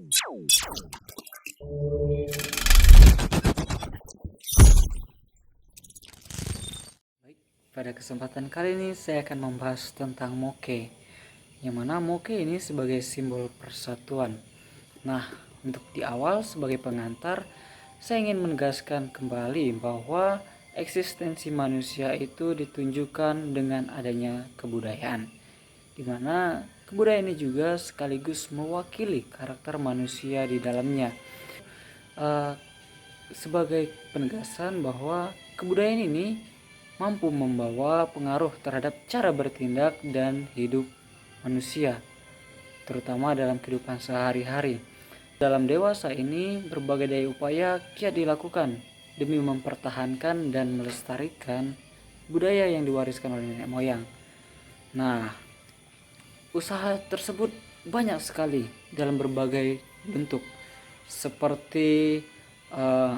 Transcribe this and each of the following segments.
Baik, pada kesempatan kali ini saya akan membahas tentang moke, yang mana moke ini sebagai simbol persatuan. Nah, untuk di awal sebagai pengantar, saya ingin menegaskan kembali bahwa eksistensi manusia itu ditunjukkan dengan adanya kebudayaan, di mana kebudayaan ini juga sekaligus mewakili karakter manusia di dalamnya. Eh, Sebagai penegasan bahwa kebudayaan ini mampu membawa pengaruh terhadap cara bertindak dan hidup manusia, terutama dalam kehidupan sehari-hari. Dalam dewasa ini, berbagai daya upaya kiat dilakukan demi mempertahankan dan melestarikan budaya yang diwariskan oleh nenek moyang. Nah, usaha tersebut banyak sekali dalam berbagai bentuk, seperti eh,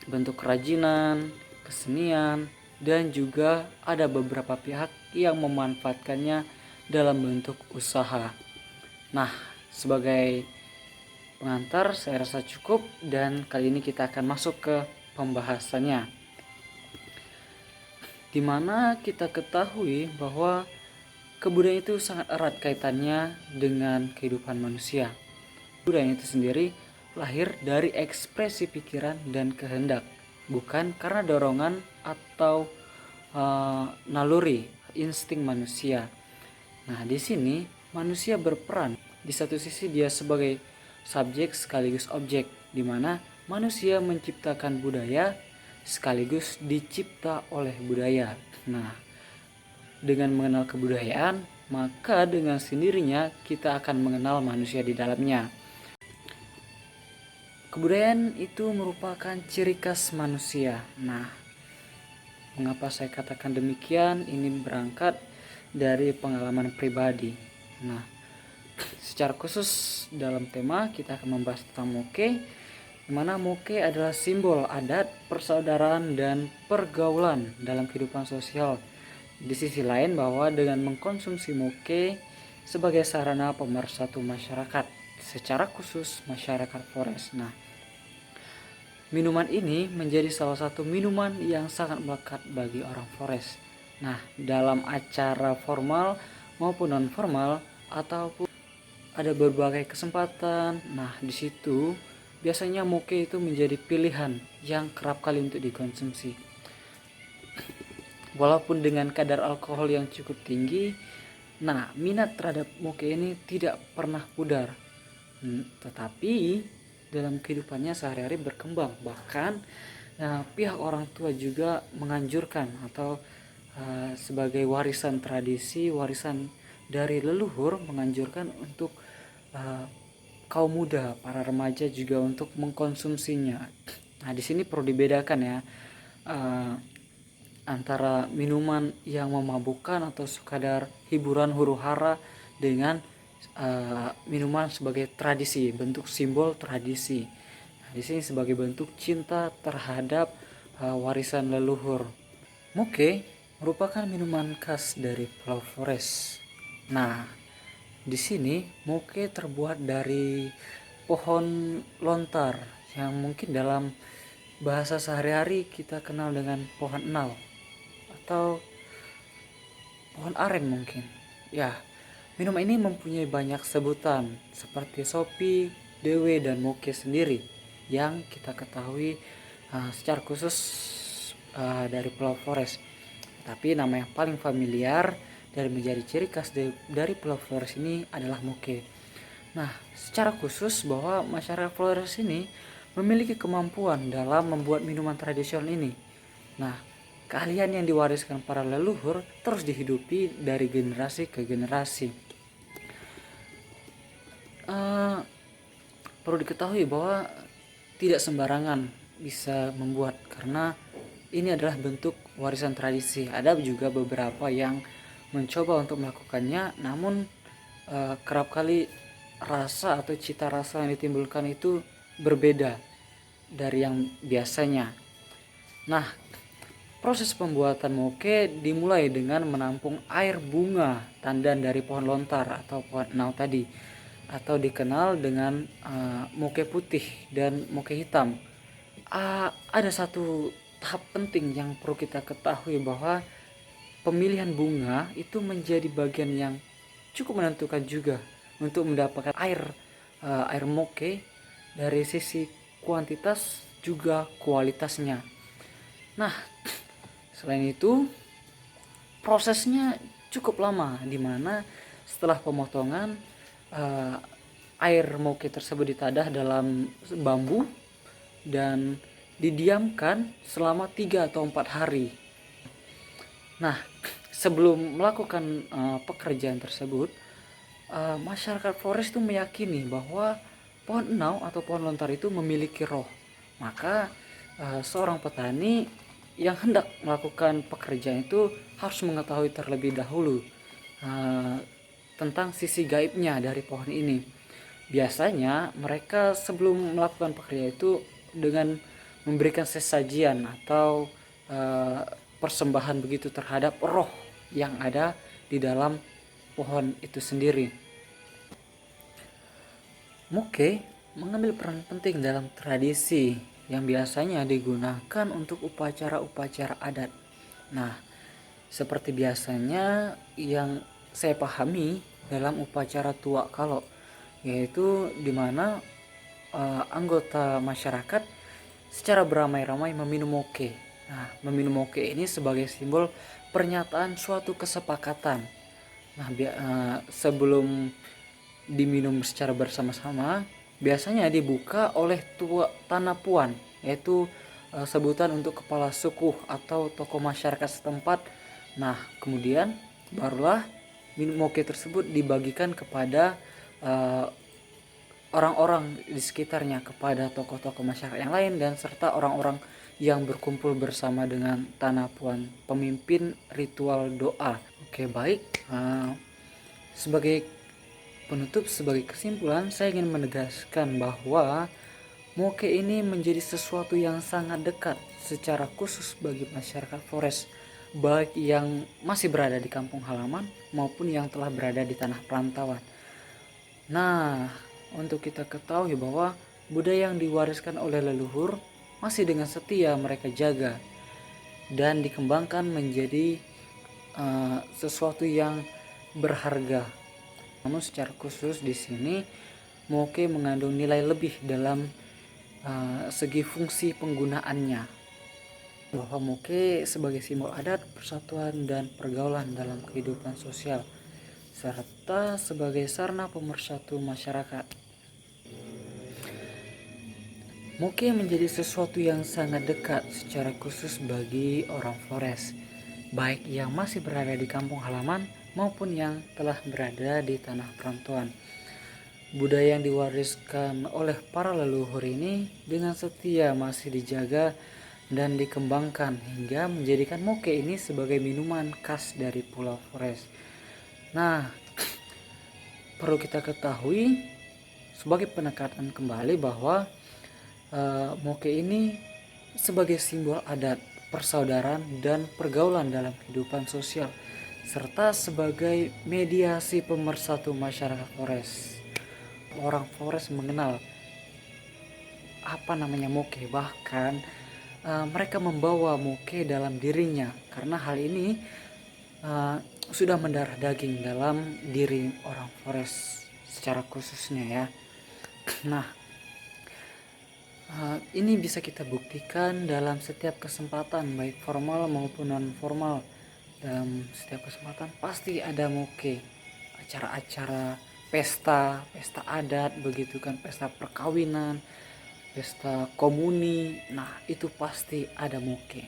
bentuk kerajinan, kesenian, dan juga ada beberapa pihak yang memanfaatkannya dalam bentuk usaha. Nah, sebagai pengantar saya rasa cukup, dan kali ini kita akan masuk ke pembahasannya, dimana kita ketahui bahwa kebudayaan itu sangat erat kaitannya dengan kehidupan manusia. Kebudayaan itu sendiri lahir dari ekspresi pikiran dan kehendak, bukan karena dorongan atau naluri insting manusia. Nah, di sini manusia berperan. Di satu sisi dia sebagai subjek sekaligus objek, di mana manusia menciptakan budaya sekaligus dicipta oleh budaya. Nah, dengan mengenal kebudayaan, maka dengan sendirinya kita akan mengenal manusia di dalamnya. Kebudayaan itu merupakan ciri khas manusia. Nah, mengapa saya katakan demikian? Ini berangkat dari pengalaman pribadi. Nah, secara khusus dalam tema kita akan membahas tentang moke, di mana moke adalah simbol adat, persaudaraan, dan pergaulan dalam kehidupan sosial. Di sisi lain, bahwa dengan mengkonsumsi moke sebagai sarana pemersatu masyarakat, secara khusus masyarakat Flores. Nah, minuman ini menjadi salah satu minuman yang sangat melekat bagi orang Flores. Nah, dalam acara formal maupun non formal ataupun ada berbagai kesempatan. Nah, di situ biasanya moke itu menjadi pilihan yang kerap kali untuk dikonsumsi. Walaupun dengan kadar alkohol yang cukup tinggi, nah, minat terhadap moke ini tidak pernah pudar. Tetapi dalam kehidupannya sehari-hari berkembang. Bahkan pihak orang tua juga menganjurkan atau sebagai warisan tradisi, warisan dari leluhur, menganjurkan untuk kaum muda, para remaja juga untuk mengkonsumsinya. Nah, di sini perlu dibedakan ya, antara minuman yang memabukkan atau sekadar hiburan huru-hara dengan minuman sebagai tradisi, bentuk simbol tradisi. Nah, di sini sebagai bentuk cinta terhadap warisan leluhur. Moke merupakan minuman khas dari Pulau Flores. Nah, di sini moke terbuat dari pohon lontar yang mungkin dalam bahasa sehari-hari kita kenal dengan pohon enal atau pohon aren mungkin. Ya, minum ini mempunyai banyak sebutan seperti sopi, dewe, dan moke sendiri yang kita ketahui secara khusus dari Pulau Flores. Tapi nama yang paling familiar dan menjadi ciri khas dari Pulau Flores ini adalah moke. Nah, secara khusus bahwa masyarakat Flores ini memiliki kemampuan dalam membuat minuman tradisional ini. Nah, keahlian yang diwariskan para leluhur terus dihidupi dari generasi ke generasi. Perlu diketahui bahwa tidak sembarangan bisa membuat, karena ini adalah bentuk warisan tradisi. Ada juga beberapa yang mencoba untuk melakukannya, namun kerap kali rasa atau cita rasa yang ditimbulkan itu berbeda dari yang biasanya. Nah, proses pembuatan moke dimulai dengan menampung air bunga tandan dari pohon lontar atau pohon enau tadi. atau dikenal dengan moke putih dan moke hitam. Ada satu tahap penting yang perlu kita ketahui, bahwa pemilihan bunga itu menjadi bagian yang cukup menentukan juga untuk mendapatkan air moke dari sisi kuantitas juga kualitasnya. Nah, selain itu prosesnya cukup lama, di mana setelah pemotongan air moke tersebut ditadah dalam bambu dan didiamkan selama 3 atau 4 hari. Nah, sebelum melakukan pekerjaan tersebut, masyarakat Flores itu meyakini bahwa pohon enau atau pohon lontar itu memiliki roh. Maka seorang petani yang hendak melakukan pekerjaan itu harus mengetahui terlebih dahulu tentang sisi gaibnya dari pohon ini. Biasanya mereka sebelum melakukan pekerjaan itu dengan memberikan sesajian atau persembahan begitu terhadap roh yang ada di dalam pohon itu sendiri. Moke mengambil peran penting dalam tradisi yang biasanya digunakan untuk upacara-upacara adat. Nah, seperti biasanya yang saya pahami dalam upacara tuak kalo, yaitu dimana anggota masyarakat secara beramai-ramai meminum moke. Nah, meminum moke ini sebagai simbol pernyataan suatu kesepakatan. Nah, sebelum diminum secara bersama-sama, biasanya dibuka oleh tanah puan, yaitu sebutan untuk kepala suku atau tokoh masyarakat setempat. Nah, kemudian barulah minum moke tersebut dibagikan kepada orang-orang di sekitarnya, kepada tokoh-tokoh masyarakat yang lain, dan serta orang-orang yang berkumpul bersama dengan tanah puan, pemimpin ritual doa. Oke, baik. Sebagai penutup, sebagai kesimpulan, saya ingin menegaskan bahwa moke ini menjadi sesuatu yang sangat dekat secara khusus bagi masyarakat Flores, baik yang masih berada di kampung halaman maupun yang telah berada di tanah perantauan. Nah, untuk kita ketahui bahwa budaya yang diwariskan oleh leluhur masih dengan setia mereka jaga dan dikembangkan menjadi sesuatu yang berharga. Namun secara khusus di sini moke mengandung nilai lebih dalam segi fungsi penggunaannya, bahwa moke sebagai simbol adat, persatuan, dan pergaulan dalam kehidupan sosial, serta sebagai sarana pemersatu masyarakat. Moke menjadi sesuatu yang sangat dekat secara khusus bagi orang Flores, baik yang masih berada di kampung halaman maupun yang telah berada di tanah perantauan. Budaya yang diwariskan oleh para leluhur ini dengan setia masih dijaga dan dikembangkan hingga menjadikan moke ini sebagai minuman khas dari Pulau Flores. Nah, perlu kita ketahui sebagai penekanan kembali bahwa moke ini sebagai simbol adat, persaudaraan, dan pergaulan dalam kehidupan sosial, serta sebagai mediasi pemersatu masyarakat Flores. Orang Flores mengenal moke, bahkan mereka membawa moke dalam dirinya, karena hal ini sudah mendarah daging dalam diri orang Flores secara khususnya ya. Nah, ini bisa kita buktikan dalam setiap kesempatan, baik formal maupun non formal. Dalam setiap kesempatan pasti ada moke, acara-acara pesta adat begitu kan, pesta perkawinan, pesta komuni. Nah, itu pasti ada moke.